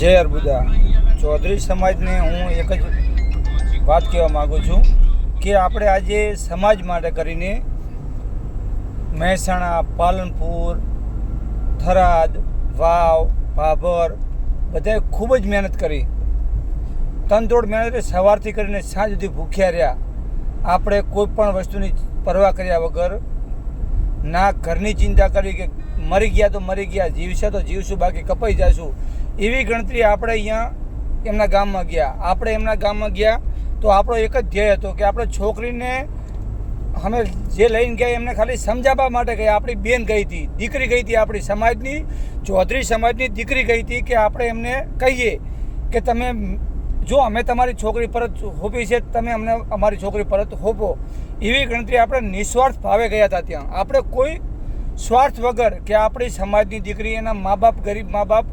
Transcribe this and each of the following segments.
જય અર્બુદા ચૌધરી સમાજને હું એક જ વાત કહેવા માગું છું કે આપણે આજે સમાજ માટે કરીને મહેસાણા, પાલનપુર, થરાદ, વાવ, ભાભર બધાએ ખૂબ જ મહેનત કરી. તનતોડ મહેનત સવારથી કરીને સાંજ સુધી ભૂખ્યા રહ્યા. આપણે કોઈ પણ વસ્તુની પરવા કર્યા વગર, ના ઘરની ચિંતા કરી કે મરી ગયા તો મરી ગયા, જીવશે તો જીવશું, બાકી કપાઈ જશું, એવી ગણતરી આપણે અહીંયા એમના ગામમાં ગયા. આપણે એમના ગામમાં ગયા તો આપણો એક જ ધ્યેય હતો કે આપણે છોકરીને અમે જે લઈને ગયા એમને ખાલી સમજાવવા માટે ગયા. આપણી બેન ગઈ હતી, દીકરી ગઈ હતી, આપણી સમાજની ચૌધરી સમાજની દીકરી ગઈ હતી કે આપણે એમને કહીએ કે તમે જો અમે તમારી છોકરી પરત હોપી છે, તમે અમને અમારી છોકરી પરત હોપો. એવી ગણતરી આપણે નિસ્વાર્થ ભાવે ગયા હતા ત્યાં. આપણે કોઈ સ્વાર્થ વગર કે આપણી સમાજની દીકરી, એના મા બાપ, ગરીબ મા બાપ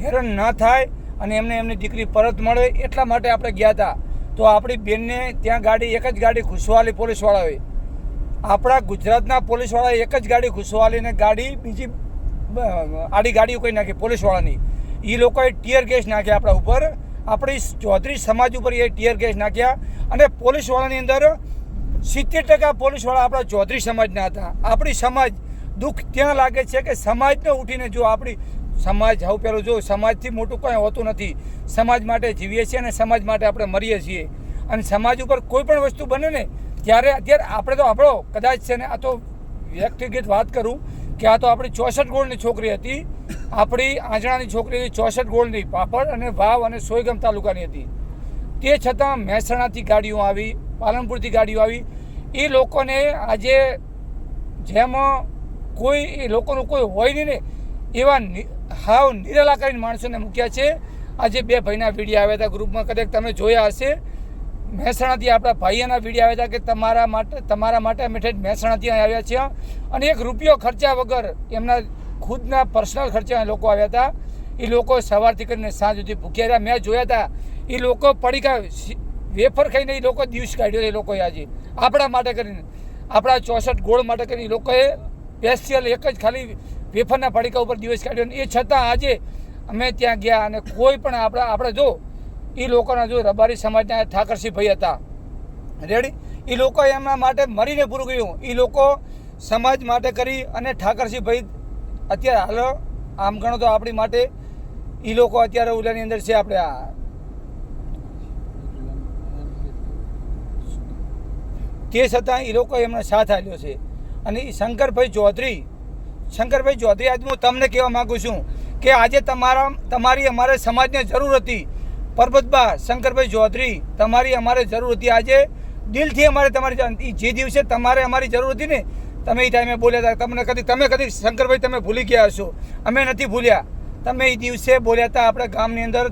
હેરાન ન થાય અને એમને એમની દીકરી પરત મળે એટલા માટે આપણે ગયા હતા. તો આપણી બેનને ત્યાં ગાડી, એક જ ગાડી ખુશવાલી પોલીસવાળાએ, આપણા ગુજરાતના પોલીસવાળાએ એક જ ગાડી ખુશવાલીને ગાડી બીજી આડી ગાડીઓ કોઈ નાખી પોલીસવાળાની. એ લોકોએ ટીયર ગેસ નાખ્યા આપણા ઉપર, આપણી ચૌધરી સમાજ ઉપર એ ટીયર ગેસ નાખ્યા. અને પોલીસવાળાની અંદર 70% પોલીસવાળા આપણા ચૌધરી સમાજના હતા. આપણી સમાજ દુઃખ ત્યાં લાગે છે કે સમાજને ઉઠીને જો આપણી સમાજ, હવે પેલું જો સમાજથી મોટું કંઈ હોતું નથી. સમાજ માટે જીવીએ છીએ અને સમાજ માટે આપણે મરીએ છીએ. અને સમાજ ઉપર કોઈ પણ વસ્તુ બને ને ત્યારે અત્યારે આપણે તો આપણો કદાચ છે ને, આ તો વ્યક્તિગત વાત કરું કે આ તો આપણી 64 ગોળની છોકરી હતી, આપણી આંજણાની છોકરી હતી, 64 ગોળની, પાપડ અને વાવ અને સોયગામ તાલુકાની હતી. તે છતાં મહેસાણાથી ગાડીઓ આવી, પાલનપુરથી ગાડીઓ આવી. એ લોકોને આજે જેમ કોઈ એ લોકોનું કોઈ હોય નહીં ને એવા હાવ નિરાલા કરીને માણસોને મૂક્યા છે. આજે 2 ભાઈના વિડીયો આવ્યા હતા ગ્રુપમાં, કદાચ તમે જોયા હશે. મહેસાણાથી આપણા ભાઈઓના વિડીયો આવ્યા હતા કે તમારા માટે અમે મહેસાણાથી આવ્યા છીએ. અને 1 રૂપિયો ખર્ચા વગર એમના ખુદના પર્સનલ ખર્ચા લોકો આવ્યા હતા. એ લોકો સવારથી કરીને સાંજ સુધી ભૂખ્યા રહ્યા. મેં જોયા હતા એ લોકો પડીકા વેફર ખાઈને એ લોકો દિવસ કાઢ્યો. એ લોકોએ આજે આપણા માટે કરીને, આપણા 64 ગોળ માટે કરીને એ લોકોએ સ્પેશિયલ એક જ ખાલી વેફરના પડીકા ઉપર દિવસ કાઢ્યો. એ છતાં આજે અમે ત્યાં ગયા અને કોઈ પણ આપણે જો એ લોકોના જો રબારી સમાજના ઠાકરસિંહ ભાઈ હતા રેડી, એ લોકો એમના માટે મરીને પૂરું કર્યું. એ લોકો સમાજ માટે કરી અને ઠાકરસિંહ ભાઈ અત્યારે હાલ આમ ગણો તો આપણી માટે એ લોકો અત્યારે ઓલાની અંદર છે, આપણે આ તે છતાં એ લોકો એમનો સાથ આપ્યો છે. અને શંકરભાઈ ચૌધરી આજે હું તમને કહેવા માગું છું કે આજે તમારી અમારે સમાજને જરૂર હતી. પરબતબા, શંકરભાઈ ચૌધરી, તમારી અમારે જરૂર હતી. આજે દિલથી અમારે તમારી જે દિવસે તમારે અમારી જરૂર હતી ને, તમે એ ટાઈમે બોલ્યા હતા. તમે કદી શંકરભાઈ તમે ભૂલી ગયા હશો, અમે નથી ભૂલ્યા. તમે એ દિવસે બોલ્યા હતા આપણા ગામની અંદર,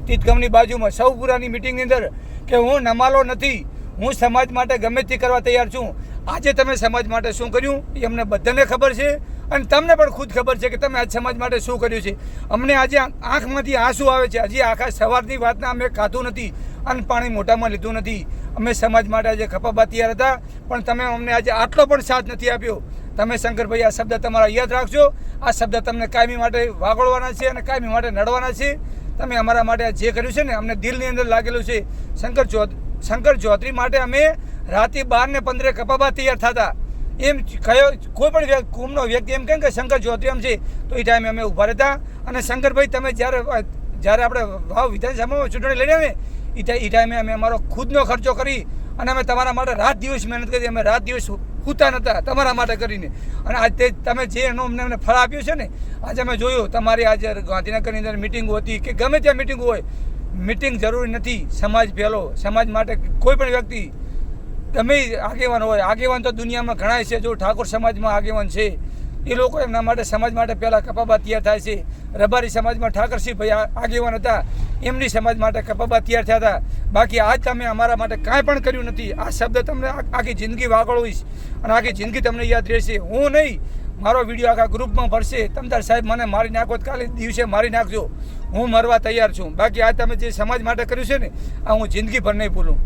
તીતગમની બાજુમાં સૌપુરાની મિટિંગની અંદર કે હું નમાલો નથી, હું સમાજ માટે ગમે તે કરવા તૈયાર છું. આજે તમે સમાજ માટે શું કર્યું એ અમને બધાને ખબર છે અને તમને પણ ખુદ ખબર છે કે તમે આજ સમાજ માટે શું કર્યું છે. અમને આજે આંખમાંથી આંસુ આવે છે. હજી આખા સવારની વાતના અમે ખાધું નથી અને પાણી મોઢામાં લીધું નથી. અમે સમાજ માટે આજે ખપાબા તૈયાર હતા, પણ તમે અમને આજે આટલો પણ સાથ નથી આપ્યો. તમે શંકરભાઈ આ શબ્દ તમારા યાદ રાખજો. આ શબ્દ તમને કાયમી માટે વાગોળવાના છે અને કાયમી માટે નડવાના છે. તમે અમારા માટે જે કર્યું છે ને અમને દિલની અંદર લાગેલું છે. શંકર ચૌધરી માટે અમે રાતે 12 ને 15 કપાબા તૈયાર થતા. એમ કયો કોઈ પણ કુમનો વ્યક્તિ એમ કહે કે શંકર ચૌધરી એમ છે તો એ ટાઈમે અમે ઊભા રહેતા. અને શંકરભાઈ તમે જ્યારે આપણે વાવ વિધાનસભામાં ચૂંટણી લડ્યા ને એ ટાઈમે અમે અમારો ખુદનો ખર્ચો કરી અને અમે તમારા માટે રાત દિવસ મહેનત કરી. અમે રાત દિવસ સૂતા નહોતા તમારા માટે કરીને. અને આજે તમે જે એનું અમને ફળ આપ્યું છે ને, આજે અમે જોયું તમારી આજે ગાંધીનગરની અંદર મિટિંગો હતી કે ગમે ત્યાં મિટિંગ હોય, મિટિંગ જરૂરી નથી. સમાજ પહેલો, સમાજ માટે કોઈ પણ વ્યક્તિ ગમે આગેવાન હોય, આગેવાન તો દુનિયામાં ઘણા છે. જો ઠાકોર સમાજમાં આગેવાન છે એ લોકો એમના માટે સમાજ માટે પહેલાં કપાબા તૈયાર થાય છે. રબારી સમાજમાં ઠાકરસિંહ ભાઈ આગેવાન હતા, એમની સમાજ માટે કપાબા તૈયાર થયા હતા. બાકી આજ તમે અમારા માટે કાંઈ પણ કર્યું નથી. આ શબ્દ તમને આખી જિંદગી વાગળવીશ અને આખી જિંદગી તમને યાદ રહેશે. હું નહીં, મારો વિડીયો આખા ગ્રુપમાં ભરશે. તમતાર સાહેબ મને મારી નાખો, કાલે દિવસે મારી નાખજો, હું મરવા તૈયાર છું. બાકી આજ તમે જે સમાજ માટે કર્યું છે ને આ હું જિંદગીભર નહીં ભૂલું.